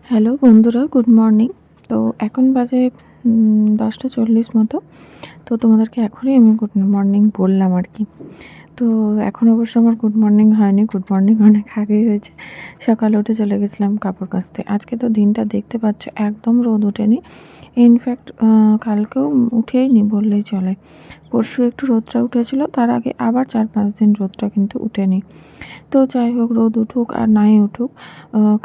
Hello বন্ধুরা, good morning. তো এখন বাজে 10টা 40 মতো। তো তোমাদেরকে এখনই আমি গুড মর্নিং বললাম আর কি। তো এখন অবশ্য আমার গুড মর্নিং হয়নি, গুড মর্নিং অনেক আগেই হয়েছে। সকালে উঠে চলে গেছিলাম কাপড় কাচতে। আজকে তো দিনটা দেখতে পাচ্ছ একদম রোদ ওঠেনি। ইনফ্যাক্ট কালকেও উঠেইনি বললেই চলে। পরশু একটু রোদটা উঠেছিল, তার আগে আবার 4-5 দিন রোদটা কিন্তু উঠেনি। তো যাই হোক, রোদ উঠুক আর নাই উঠুক,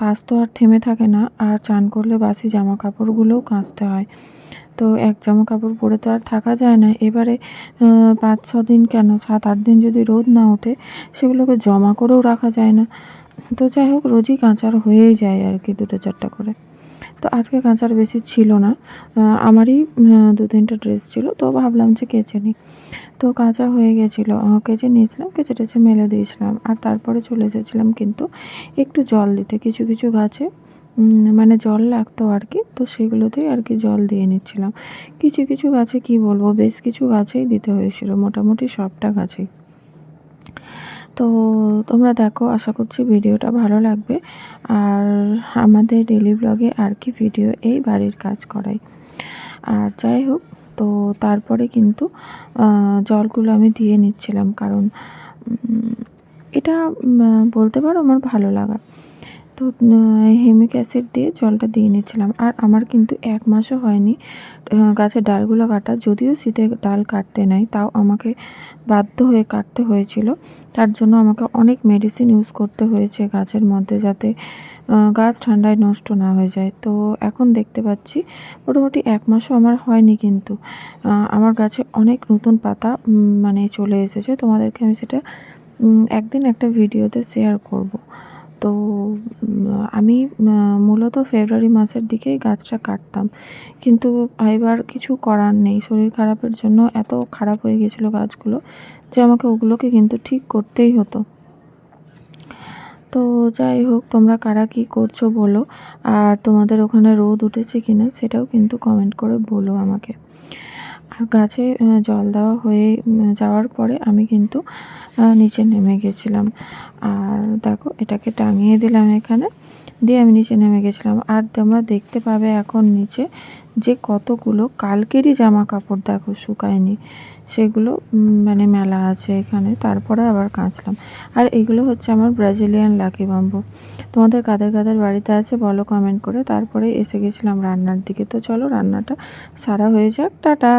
কাজ তো আর থেমে থাকে না। আর চান করলে বাসি জামা কাপড়গুলোও কাচতে হয়। তো এক জামা কাপড় পরে তো আর থাকা যায় না। এবারে 5-6 দিন কেন, 7-8 দিন যদি রোদ না ওঠে, সেগুলোকে জমা করেও রাখা যায় না। তো যাই হোক, রোজই কাচার হয়েই যায় আর কি, 2-4টা করে। তো আজকে কাচার বেশি ছিল না, আমারই 2-3টা ড্রেস ছিল, তো ভাবলাম যে কেচে নিই। তো কাচা হয়ে গেছিলো, কেচে নিয়েছিলাম, কেচে টেচে মেলে দিয়েছিলাম। আর তারপরে চলে এসেছিলাম কিন্তু একটু জল দিতে। কিছু কিছু গাছে মানে জল লাগতো আর কি, তো সেগুলোতেই আর কি জল দিয়ে নিচ্ছিলাম। কিছু কিছু গাছে কি বলবো, বেশ কিছু গাছেই দিতে হয়েছিল, মোটামুটি সবটা গাছেই। তো তোমরা দেখো, আশা করছি ভিডিওটা ভালো লাগবে। আর আমাদের ডেলি ব্লগে আর কি ভিডিও এই বাড়ির কাজ করাই। আর যাই হোক, তো তারপরে কিন্তু জলগুলো আমি দিয়ে নিচ্ছিলাম, কারণ এটা বলতে পারো আমার ভালো লাগা। তো হিউমিক অ্যাসিড দিয়ে জলটা দিয়ে নিচ্ছিলাম। আর আমার কিন্তু 1 মাসও হয়নি গাছের ডালগুলো কাটা। যদিও শীতে ডাল কাটতে নাই, তাও আমাকে বাধ্য হয়ে কাটতে হয়েছিল। তার জন্য আমাকে অনেক মেডিসিন ইউজ করতে হয়েছে গাছের মধ্যে, যাতে গাছ ঠান্ডায় নষ্ট না হয়ে যায়। তো এখন দেখতে পাচ্ছি মোটামুটি 1 মাসও আমার হয়নি, কিন্তু আমার গাছে অনেক নতুন পাতা মানে চলে এসেছে। তোমাদেরকে আমি সেটা একদিন একটা ভিডিওতে শেয়ার করব। তো আমি মূলত ফেব্রুয়ারি মাসের দিকেই গাছটা কাটতাম, কিন্তু এবার কিছু করার নেই। শরীর খারাপের জন্য এত খারাপ হয়ে গেছিলো গাছগুলো যে আমাকে ওগুলোকে কিন্তু ঠিক করতেই হতো। তো যাই হোক, তোমরা কারা কী করছো বলো। আর তোমাদের ওখানে রোদ উঠেছে কিনা সেটাও কিন্তু কমেন্ট করে বলো আমাকে। আর গাছে জল দেওয়া হয়ে যাওয়ার পরে আমি কিন্তু নিচে নেমে গেছিলাম। আর দেখো, এটাকে টাঙিয়ে দিলাম এখানে, দিয়ে আমি নিচে নেমে গেছিলাম। আর তোমরা দেখতে পাবে এখন নিচে যে কতগুলো কালকেরই জামা কাপড় দেখো শুকায়নি, সেগুলো মানে মেলা আছে এখানে। তারপরে আবার কাচলাম। আর এগুলো হচ্ছে আমার ব্রাজিলিয়ান লাকি বাম্বু। তোমাদের কাদের কাদের বাড়িতে আছে বলো কমেন্ট করে। তারপরে এসে গেছিলাম রান্নার দিকে। তো চলো রান্নাটা সারা হয়ে যাক। টাটা।